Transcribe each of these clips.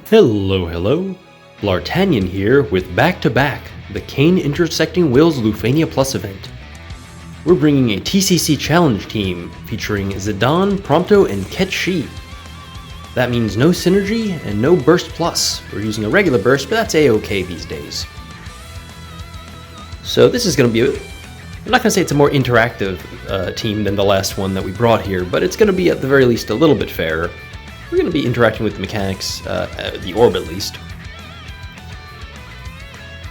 Hello, Bl'Artagnan here with Back-to-Back, the Kain Intersecting Wills Lufania Plus event. We're bringing a TCC challenge team featuring Zidane, Prompto, and Cait Sith. That means no synergy and no burst plus. We're using a regular burst, but that's a-okay these days. So this is going to be I'm not going to say it's a more interactive team than the last one that we brought here, but it's going to be at the very least a little bit fairer. We're going to be interacting with the mechanics, the orb at least.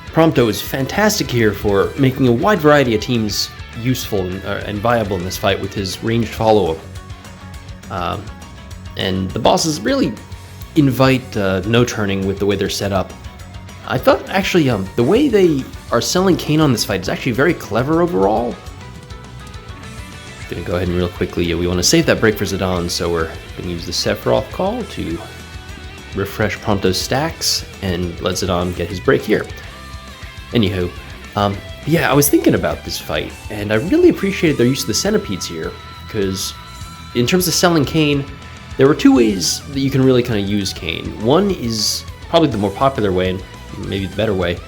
Prompto is fantastic here for making a wide variety of teams useful and viable in this fight with his ranged follow-up. And the bosses really invite no turning with the way they're set up. I thought actually the way they are selling Kain on this fight is actually very clever overall. Gonna go ahead and real quickly, we want to save that break for Zidane, so we're going to use the Sephiroth call to refresh Prompto's stacks and let Zidane get his break here. Anywho, yeah, I was thinking about this fight, and I really appreciated their use of the centipedes here, because in terms of selling Kain, there were two ways that you can really kind of use Kain. One is probably the more popular way, and maybe the better way,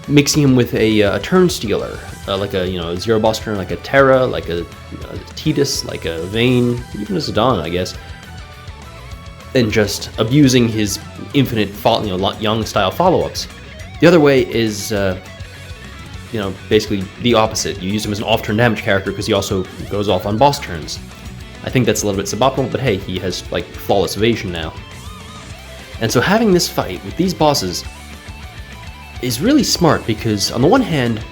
mixing him with a turn stealer, like a zero boss turn, like a Terra, like a Tidus, like a Vayne, even a Zidane, I guess, and just abusing his infinite young style follow-ups. The other way is basically the opposite. You use him as an off-turn damage character because he also goes off on boss turns. I think that's a little bit suboptimal, but hey, he has like flawless evasion now. And so having this fight with these bosses is really smart because on the one hand,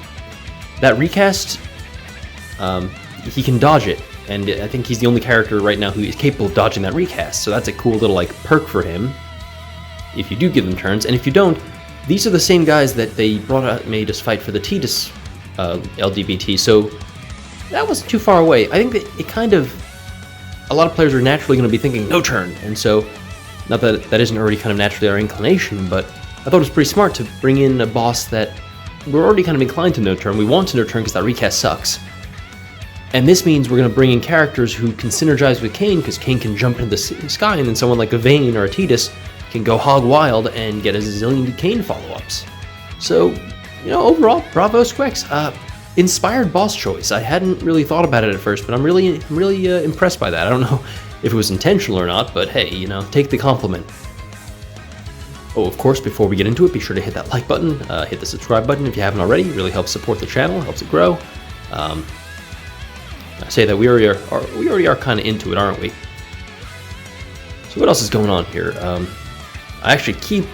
that recast, he can dodge it, and I think he's the only character right now who is capable of dodging that recast, so that's a cool little like perk for him if you do give them turns, and if you don't, these are the same guys that they made us fight for the Tidus LDBT, so that wasn't too far away. I think that it kind of, a lot of players are naturally going to be thinking no turn, and so, not that that isn't already kind of naturally our inclination, but I thought it was pretty smart to bring in a boss that we're already kind of inclined to no turn. We want to no turn because that recast sucks. And this means we're going to bring in characters who can synergize with Kain, because Kain can jump into the sky, and then someone like a Vayne or a Tidus can go hog wild and get a zillion Kain follow-ups. So, overall, bravo Squex. Inspired boss choice. I hadn't really thought about it at first, but I'm really impressed by that. I don't know if it was intentional or not, but hey, take the compliment. Oh, of course, before we get into it, be sure to hit that like button, hit the subscribe button if you haven't already. It really helps support the channel, helps it grow. I say that we already are kind of into it, aren't we? So what else is going on here? I actually keep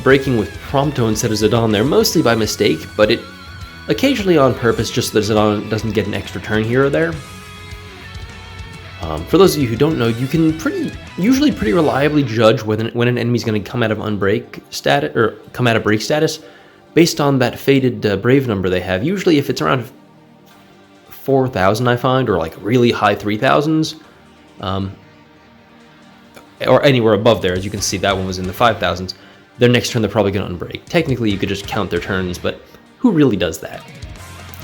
breaking with Prompto instead of Zidane there, mostly by mistake, but it occasionally on purpose, just so that Zidane doesn't get an extra turn here or there. For those of you who don't know, you can usually pretty reliably judge when an enemy's going to come out of unbreak status or come out of break status based on that faded brave number they have. Usually, if it's around 4,000, I find, or like really high 3,000s, or anywhere above there, as you can see, that one was in the 5,000s. Their next turn, they're probably going to unbreak. Technically, you could just count their turns, but who really does that?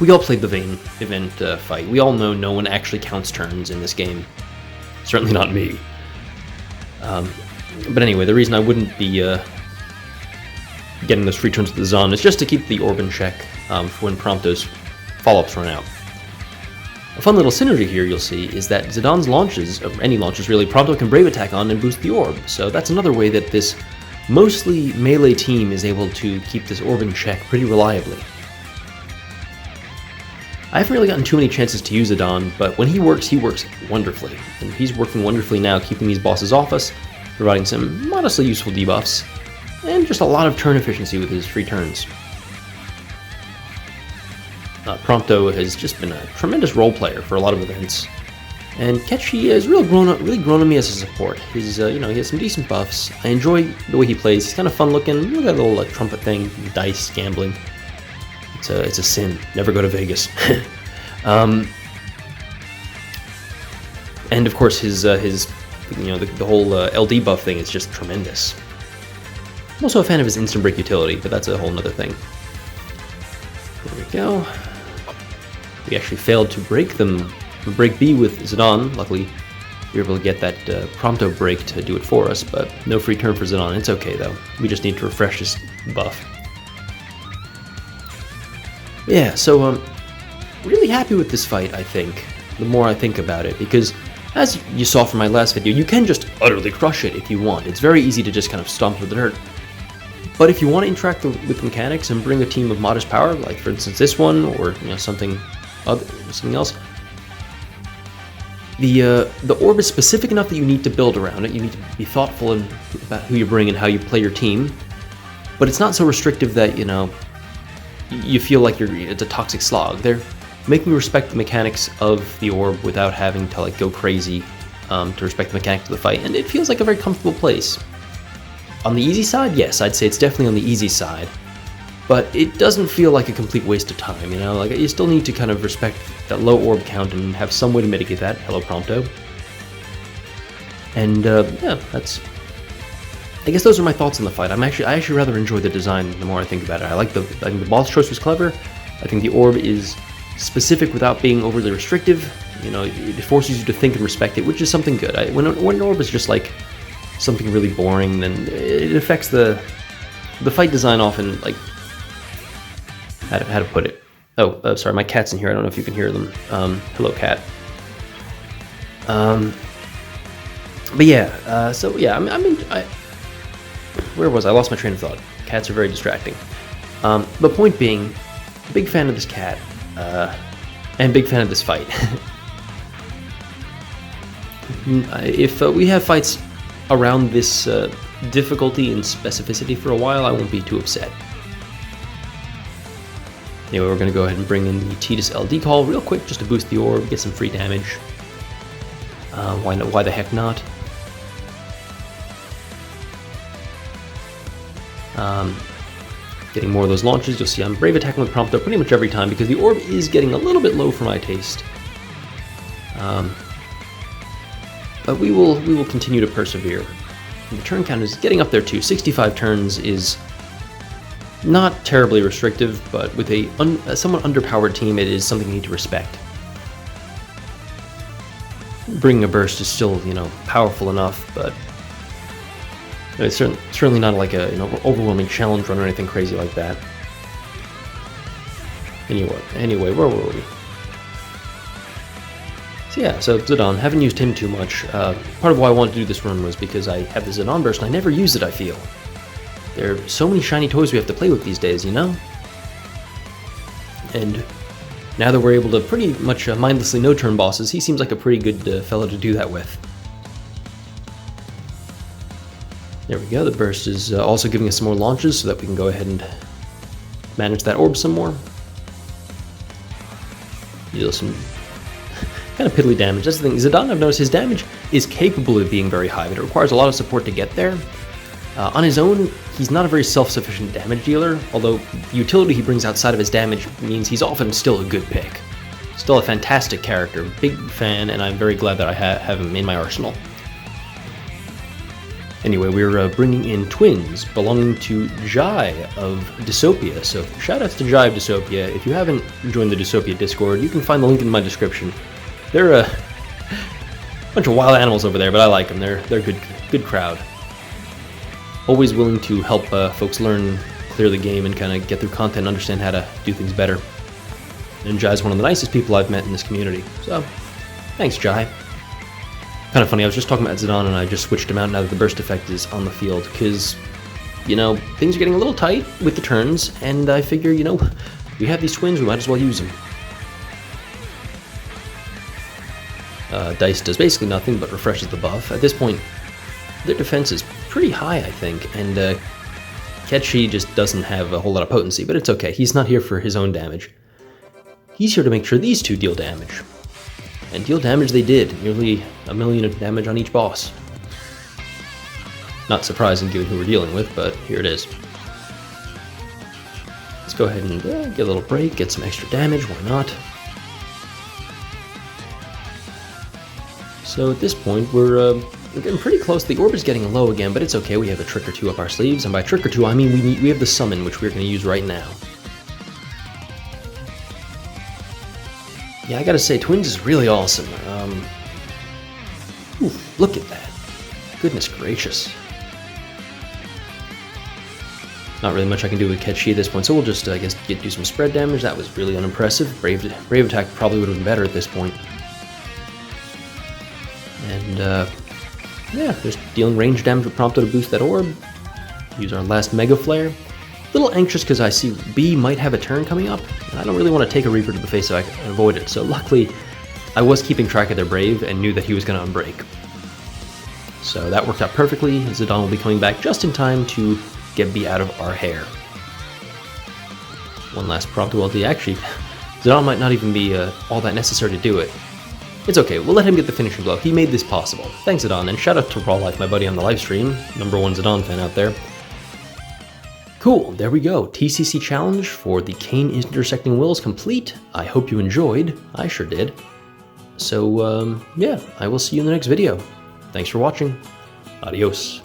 We all played the Vayne event fight. We all know no one actually counts turns in this game. Certainly not me. But anyway, the reason I wouldn't be getting those free turns with the Zidane is just to keep the orb in check for when Prompto's follow-ups run out. A fun little synergy here you'll see is that Zidane's launches, or any launches really, Prompto can brave attack on and boost the orb. So that's another way that this mostly melee team is able to keep this orb in check pretty reliably. I haven't really gotten too many chances to use Zidane, but when he works wonderfully. And he's working wonderfully now, keeping these bosses off us, providing some modestly useful debuffs, and just a lot of turn efficiency with his free turns. Prompto has just been a tremendous role player for a lot of events, and Cait Sith has really grown on me as a support. He has some decent buffs. I enjoy the way he plays. He's kind of fun looking. Look at that little trumpet thing, dice gambling. It's a sin. Never go to Vegas. And of course his the whole LD buff thing is just tremendous. I'm also a fan of his instant break utility, but that's a whole nother thing. There we go. We actually failed to break B with Zidane. Luckily, we were able to get that Prompto break to do it for us, but no free turn for Zidane. It's okay, though. We just need to refresh his buff. Yeah, so, really happy with this fight, I think, the more I think about it, because as you saw from my last video, you can just utterly crush it if you want. It's very easy to just kind of stomp with the dirt. But if you want to interact with mechanics and bring a team of modest power, like for instance this one, or something else, the orb is specific enough that you need to build around it. You need to be thoughtful about who you bring and how you play your team. But it's not so restrictive that you feel like it's a toxic slog. They're making you respect the mechanics of the orb without having to go crazy to respect the mechanics of the fight, and it feels like a very comfortable place. On the easy side, yes, I'd say it's definitely on the easy side, but it doesn't feel like a complete waste of time, you still need to kind of respect that low orb count and have some way to mitigate that. Hello, Prompto. And yeah, I guess those are my thoughts on the fight. I actually rather enjoy the design the more I think about it. I think the boss choice was clever. I think the orb is specific without being overly restrictive. It forces you to think and respect it, which is something good. When an orb is just like something really boring, then it affects the fight design often. How to put it? Oh, sorry, my cat's in here. I don't know if you can hear them. Hello, cat. But yeah, so yeah, where was I? I lost my train of thought. Cats are very distracting. But point being, big fan of this cat, and big fan of this fight. If we have fights around this difficulty and specificity for a while, I won't be too upset. Anyway, we're going to go ahead and bring in the Tidus LD call real quick just to boost the orb, get some free damage. Why the heck not? Getting more of those launches. You'll see I'm brave attacking with Prompto pretty much every time because the orb is getting a little bit low for my taste. But we will continue to persevere. And the turn count is getting up there too. 65 turns is not terribly restrictive, but with a somewhat underpowered team, it is something you need to respect. Bringing a burst is still, powerful enough, but it's certainly not like a overwhelming challenge run or anything crazy like that. Anyway, where were we? So yeah, so Zidane, haven't used him too much. Part of why I wanted to do this run was because I have the Zidane burst and I never use it, I feel. There are so many shiny toys we have to play with these days, And now that we're able to pretty much mindlessly no-turn bosses, he seems like a pretty good fellow to do that with. There we go, the burst is also giving us some more launches so that we can go ahead and manage that orb some more. Deal some kind of piddly damage. That's the thing, Zidane, I've noticed his damage is capable of being very high, but it requires a lot of support to get there. On his own, he's not a very self-sufficient damage dealer, although the utility he brings outside of his damage means he's often still a good pick. Still a fantastic character, big fan, and I'm very glad that I have him in my arsenal. Anyway, we're bringing in twins belonging to Jai of Dystopia, so shoutouts to Jai of Dystopia. If you haven't joined the Dystopia Discord, you can find the link in my description. They're a bunch of wild animals over there, but I like them. They're good crowd. Always willing to help folks learn, clear the game, and kind of get through content and understand how to do things better. And Jai's one of the nicest people I've met in this community, so thanks, Jai. Kind of funny, I was just talking about Zidane and I just switched him out now that the burst effect is on the field, because, things are getting a little tight with the turns, and I figure, we have these twins, we might as well use them. Dice does basically nothing but refreshes the buff. At this point, their defense is pretty high, I think, and Ketchi just doesn't have a whole lot of potency, but it's okay. He's not here for his own damage. He's here to make sure these two deal damage. And deal damage they did, nearly 1 million of damage on each boss. Not surprising given who we're dealing with, but here it is. Let's go ahead and get a little break, get some extra damage, why not? So at this point, we're getting pretty close. The orb is getting low again, but it's okay. We have a trick or two up our sleeves, and by trick or two, I mean we have the summon, which we're going to use right now. Yeah, I gotta say, Twins is really awesome. Oof, look at that. Goodness gracious. Not really much I can do with Cait Sith at this point, so we'll just, I guess, do some spread damage. That was really unimpressive. Brave attack probably would have been better at this point. And, yeah, just dealing range damage with Prompto to boost that orb. Use our last Mega Flare. A little anxious because I see B might have a turn coming up, and I don't really want to take a Reaper to the face so I can avoid it. So luckily, I was keeping track of their Brave and knew that he was going to unbreak. So that worked out perfectly. Zidane will be coming back just in time to get B out of our hair. One last Prompto ulti. Actually, Zidane might not even be all that necessary to do it. It's okay, we'll let him get the finishing blow. He made this possible. Thanks, Zidane, and shout out to Raw Life, my buddy on the live stream. #1 Zidane fan out there. Cool, there we go. TCC challenge for the Kain Intersecting Wills complete. I hope you enjoyed. I sure did. So, yeah, I will see you in the next video. Thanks for watching. Adios.